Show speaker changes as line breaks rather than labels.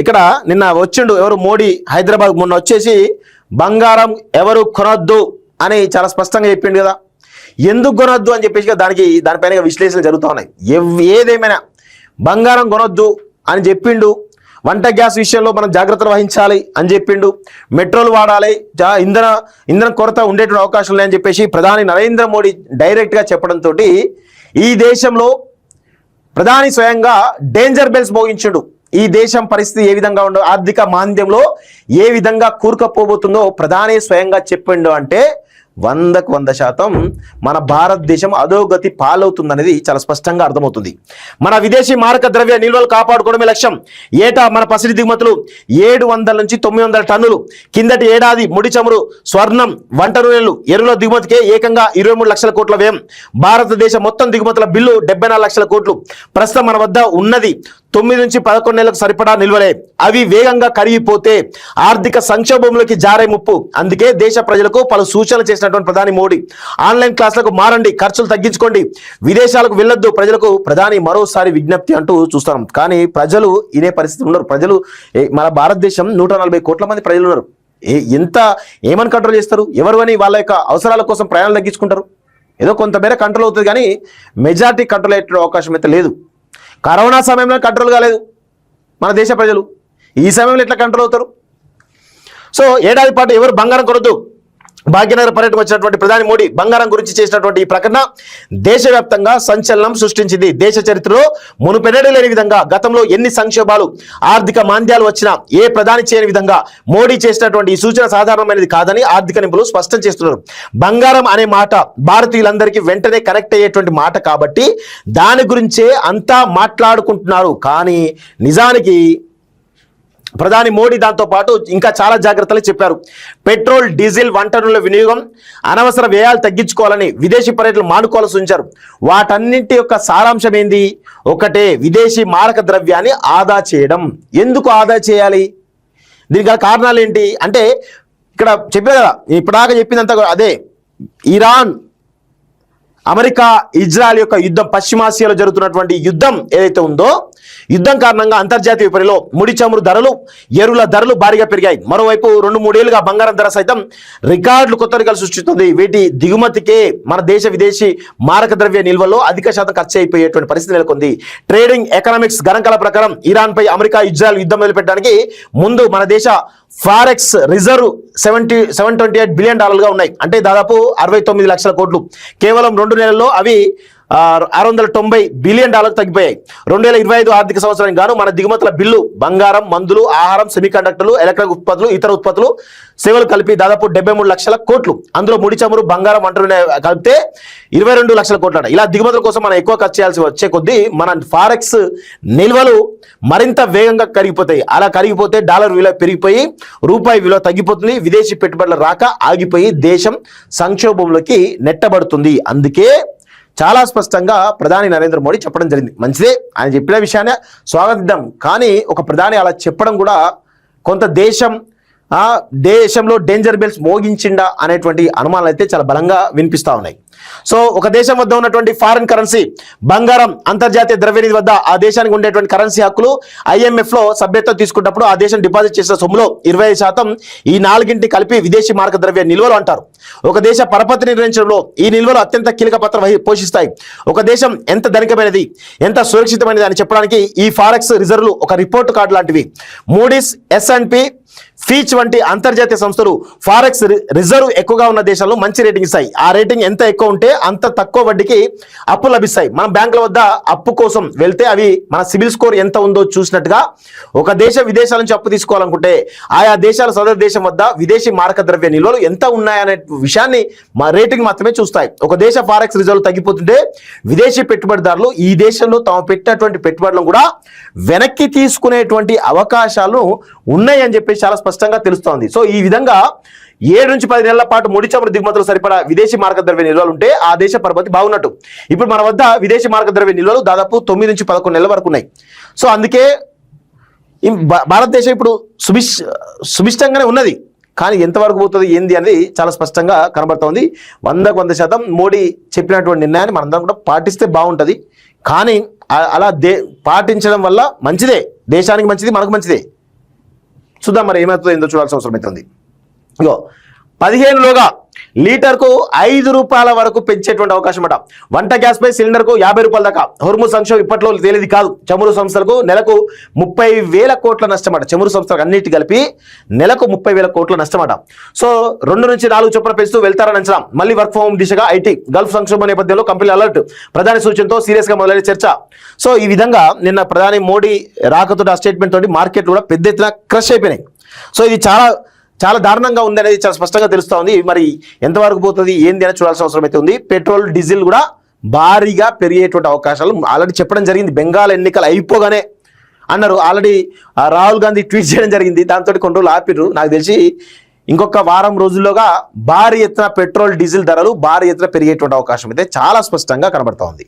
ఇక్కడ నిన్న వచ్చిండు ఎవరు మోడీ హైదరాబాద్ మొన్న వచ్చేసి బంగారం ఎవరు కొనొద్దు అని చాలా స్పష్టంగా చెప్పిండు కదా. ఎందుకు కొనొద్దు అని చెప్పేసి దానిపైన విశ్లేషణలు జరుగుతూ ఉన్నాయి. ఏదేమైనా బంగారం కొనొద్దు అని చెప్పిండు. వంట గ్యాస్ విషయంలో మనం జాగ్రత్తలు వహించాలి అని చెప్పిండు. మెట్రోలు వాడాలి, ఇంధన కొరత ఉండేటువంటి అవకాశం లేదని చెప్పేసి ప్రధాని నరేంద్ర మోడీ డైరెక్ట్గా చెప్పడంతో ఈ దేశంలో ప్రధాని స్వయంగా డేంజర్ బెల్స్ మోగించుడు. ఈ దేశం పరిస్థితి ఏ విధంగా ఉండో, ఆర్థిక మాంద్యంలో ఏ విధంగా కూరుకపోబోతుందో ప్రధాని స్వయంగా చెప్పిండు. అంటే 100% మన భారతదేశం అధోగతి పాలవుతుందనేది చాలా స్పష్టంగా అర్థమవుతుంది. మన విదేశీ మారక ద్రవ్య నిల్వలు కాపాడుకోవడమే లక్ష్యం. ఏటా మన పసిడి దిగుమతులు 700 నుంచి 900 టన్నులు. కిందటి ఏడాది ముడి చమురు, స్వర్ణం, వంట నూనెలు, ఎరువుల దిగుమతికే ఏకంగా 23 లక్షల కోట్ల వ్యయం. భారతదేశ మొత్తం దిగుమతుల బిల్లు 74 లక్షల కోట్లు. ప్రస్తుతం మన వద్ద ఉన్నది 9 నుంచి 11 నెలలకు సరిపడా నిల్వలే. అవి వేగంగా కరిగిపోతే ఆర్థిక సంక్షోభంలోకి జారే ముప్పు. అందుకే దేశ ప్రజలకు పలు సూచనలు చేసినటువంటి ప్రధాని మోడీ, ఆన్లైన్ క్లాసులకు మారండి, ఖర్చులు తగ్గించుకోండి, విదేశాలకు వెళ్ళొద్దు ప్రజలకు ప్రధాని మరోసారి విజ్ఞప్తి అంటూ చూస్తాం. కానీ ప్రజలు ఇదే పరిస్థితి ఉన్నారు. ప్రజలు మన భారతదేశం 140 కోట్ల మంది ప్రజలు ఉన్నారు. ఏమని కంట్రోల్ చేస్తారు? ఎవరు అని వాళ్ళ యొక్క అవసరాల కోసం ప్రయాణాలు తగ్గించుకుంటారు. ఏదో కొంతమేర కంట్రోల్ అవుతుంది, కానీ మెజారిటీ కంట్రోల్ అయ్యే అవకాశం అయితే లేదు. కరోనా సమయంలో కంట్రోల్ కాలేదు మన దేశ ప్రజలు, ఈ సమయంలో ఎట్లా కంట్రోల్ అవుతారు? సో ఏడాది పాటు ఎవరు బంగారం కొనొద్దు. భాగ్యనగర పర్యటన వచ్చినటువంటి ప్రధాని మోడీ బంగారం గురించి చేసినటువంటి ఈ ప్రకటన దేశవ్యాప్తంగా సంచలనం సృష్టించింది. దేశ చరిత్రలో మునుపెన్నడూ లేని విధంగా, గతంలో ఎన్ని సంక్షోభాలు, ఆర్థిక మాంద్యాలు వచ్చినా ఏ ప్రధాని చేయని విధంగా మోడీ చేసినటువంటి ఈ సూచన సాధారణమైనది కాదని ఆర్థిక నిపుణులు స్పష్టం చేస్తున్నారు. బంగారం అనే మాట భారతీయులందరికీ వెంటనే కనెక్ట్ అయ్యేటువంటి మాట కాబట్టి దాని గురించే అంతా మాట్లాడుకుంటున్నారు. కానీ నిజానికి ప్రధాని మోడీ దాంతో పాటు ఇంకా చాలా జాగ్రత్తలు చెప్పారు. పెట్రోల్, డీజిల్, వంట నూనెల వినియోగం, అనవసర వ్యయాలు తగ్గించుకోవాలని, విదేశీ పర్యటనలు మానుకోవాలని సూచించారు. వాటన్నింటి యొక్క సారాంశం ఏంది? ఒకటే, విదేశీ మారక ద్రవ్యాన్ని ఆదా చేయడం. ఎందుకు ఆదా చేయాలి? దీనికి గల కారణాలు ఏంటి అంటే, ఇక్కడ చెప్పారు కదా, ఇప్పటిదాకా చెప్పిందంతా అదే. ఇరాన్, అమెరికా, ఇజ్రాయెల్ యొక్క యుద్ధం, పశ్చిమాసియాలో జరుగుతున్నటువంటి యుద్ధం ఏదైతే ఉందో, యుద్ధం కారణంగా అంతర్జాతీయ విపణిలో ముడి చమురు ధరలు, ఎరువుల ధరలు భారీగా పెరిగాయి. మరోవైపు 2-3 ఏళ్లుగా బంగారం ధర సైతం కొత్త రికార్డులు సృష్టిస్తుంది. వీటి దిగుమతికే మన దేశ విదేశీ మారక ద్రవ్య నిల్వలో అధిక శాతం ఖర్చు అయిపోయేటువంటి పరిస్థితి నెలకొంది. ట్రేడింగ్ ఎకనామిక్స్ గణాంకాల ప్రకారం ఇరాన్ పై అమెరికా, ఇజ్రాయెల్ యుద్ధం మొదలుపెట్టడానికి ముందు మన దేశ ఫారెక్స్ రిజర్వ్ $728 బిలియన్ ఉన్నాయి. అంటే దాదాపు 69 లక్షల కోట్లు. కేవలం 2 నెలల్లో అవి $690 బిలియన్ తగ్గిపోయాయి. 2025 ఆర్థిక సంవత్సరానికి గాను మన దిగుమతుల బిల్లు బంగారం, మందులు, ఆహారం, సెమీకండక్టర్లు, ఎలక్ట్రానిక్ ఉత్పత్తులు, ఇతర ఉత్పత్తులు, సేవలు కలిపి దాదాపు 73 లక్షల కోట్లు. అందులో ముడి చమురు, బంగారం, వంట నూనె కలిపితే 22 లక్షల కోట్లు. ఇలా దిగుమతుల కోసం మనం ఎక్కువ ఖర్చు చేయాల్సి వచ్చే కొద్దీ మన ఫారెక్స్ నిల్వలు మరింత వేగంగా కరిగిపోతాయి. అలా కరిగిపోతే డాలర్ విలువ పెరిగిపోయి రూపాయి విలువ తగ్గిపోతుంది. విదేశీ పెట్టుబడుల రాక ఆగిపోయి దేశం సంక్షోభంలోకి నెట్టబడుతుంది. అందుకే చాలా స్పష్టంగా ప్రధాని నరేంద్ర మోడీ చెప్పడం జరిగింది. మంచిదే, ఆయన చెప్పిన విషయాన్ని స్వాగతిద్దాం. కానీ ఒక ప్రధాని అలా చెప్పడం కూడా కొంత దేశంలో డేంజర్ బెల్స్ మోగించిండా అనేటువంటి అనుమానాలు అయితే చాలా బలంగా వినిపిస్తూ ఉన్నాయి. సో ఒక దేశం వద్ద ఉన్నటువంటి ఫారిన్ కరెన్సీ, బంగారం, అంతర్జాతీయ ద్రవ్యనిధి వద్ద ఆ దేశానికి ఉండేటువంటి కరెన్సీ హక్కులు IMF లో సభ్యత్వం తీసుకున్నప్పుడు ఆ దేశం డిపాజిట్ చేసిన సొమ్ములో 25% ఈ 4గింటిని కలిపి విదేశీ మారక ద్రవ్య నిల్వలు అంటారు. ఒక దేశ పరపతి నిర్ణయించడంలో ఈ నిల్వలు అత్యంత కీలక పాత్ర పోషిస్తాయి. ఒక దేశం ఎంత ధనికమైనది, ఎంత సురక్షితమైనది అని చెప్పడానికి ఈ ఫారెక్స్ రిజర్వ్లు ఒక రిపోర్ట్ కార్డు లాంటివి. మూడీస్, S&P, ఫీచ్ వంటి అంతర్జాతీయ సంస్థలు ఫారెక్స్ రిజర్వ్ ఎక్కువగా ఉన్న దేశాల్లో మంచి రేటింగ్ ఇస్తాయి. ఆ రేటింగ్ ఎంత ఎక్కువ ఉంటే అంత తక్కువ వడ్డీకి అప్పులు లభిస్తాయి. మనం బ్యాంకుల వద్ద అప్పు కోసం వెళ్తే అవి మన సిబిల్ స్కోర్ ఎంత ఉందో చూసినట్టుగా ఒక దేశం విదేశాల నుంచి అప్పు తీసుకోవాలనుకుంటే ఆయా దేశాల సదరు దేశం వద్ద విదేశీ మారక ద్రవ్య నిల్వలు ఎంత ఉన్నాయనే విషయాన్ని మా రేటింగ్ మాత్రమే చూస్తాయి. ఒక దేశ ఫారెక్స్ రిజర్వ్ తగ్గిపోతుంటే విదేశీ పెట్టుబడిదారులు ఈ దేశంలో తాము పెట్టినటువంటి పెట్టుబడులను కూడా వెనక్కి తీసుకునేటువంటి అవకాశాలు ఉన్నాయని చెప్పి చాలా స్పష్టంగా తెలుస్తోంది. సో ఈ విధంగా 7 నుంచి 10 నెలల పాటు ముడి చమురు దిగుమతులు సరిపడా విదేశీ మారక ద్రవ్య నిల్వలు ఉంటే ఆ దేశ పరపతి బాగున్నట్టు. ఇప్పుడు మన వద్ద విదేశీ మారక ద్రవ్య నిల్వలు దాదాపు 9 నుంచి 11 నెలల వరకు ఉన్నాయి. సో అందుకే భారతదేశం ఇప్పుడు సుభిష్టంగానే ఉన్నది. కానీ ఎంతవరకు పోతుంది ఏంది అనేది చాలా స్పష్టంగా కనబడుతోంది. 100% మోడీ చెప్పినటువంటి నిర్ణయాన్ని మనందరం కూడా పాటిస్తే బాగుంటుంది. కానీ అలా పాటించడం వల్ల మంచిదే. దేశానికి మంచిది, మనకు మంచిదే. చూద్దాం మరి ఏమవుతుందో ఏందో చూడాల్సిన అవసరం అవుతుంది. ఇగో 15లోగా లీటర్కు 5 రూపాయల వరకు పెంచేటువంటి అవకాశం అట. వంట గ్యాస్ పై సిలిండర్కు 50 రూపాయల దాకా. హోర్ముజ్ సంక్షోభం ఇప్పట్లో తేలిది కాదు. చమురు సంస్థలకు నెలకు 30,000 కోట్ల నష్టమట. చమురు సంస్థలకు అన్నిటి కలిపి నెలకు 30,000 కోట్ల నష్టమట. సో 2 నుంచి 4 చొప్పున పెంచుతూ వెళ్తారని అంచనా. మళ్ళీ వర్క్ ఫ్రం హోమ్ దిశగా ఐటీ. గల్ఫ్ సంక్షోభం నేపథ్యంలో కంపెనీ అలర్ట్. ప్రధాని సూచనతో సీరియస్ గా మొదలైన చర్చ. సో ఈ విధంగా నిన్న ప్రధాని మోడీ రాకతో ఆ స్టేట్మెంట్ తోటి మార్కెట్లు కూడా పెద్ద ఎత్తున క్రష్ అయిపోయినాయి. సో ఇది చాలా దారుణంగా ఉంది అనేది చాలా స్పష్టంగా తెలుస్తూ ఉంది. మరి ఎంతవరకు పోతుంది ఏంది అని చూడాల్సిన అవసరం అయితే ఉంది. పెట్రోల్ డీజిల్ కూడా భారీగా పెరిగేటువంటి అవకాశాలు ఆల్రెడీ చెప్పడం జరిగింది. బెంగాల్ ఎన్నికలు అయిపోగానే అన్నారు. ఆల్రెడీ రాహుల్ గాంధీ ట్వీట్ చేయడం జరిగింది. దాంతో కొన్ని రోజులు ఆపిర్రు. నాకు తెలిసి ఇంకొక వారం రోజుల్లోగా భారీ ఎత్తున పెట్రోల్ డీజిల్ ధరలు భారీ ఎత్తున పెరిగేటువంటి అవకాశం అయితే చాలా స్పష్టంగా కనబడతా ఉంది.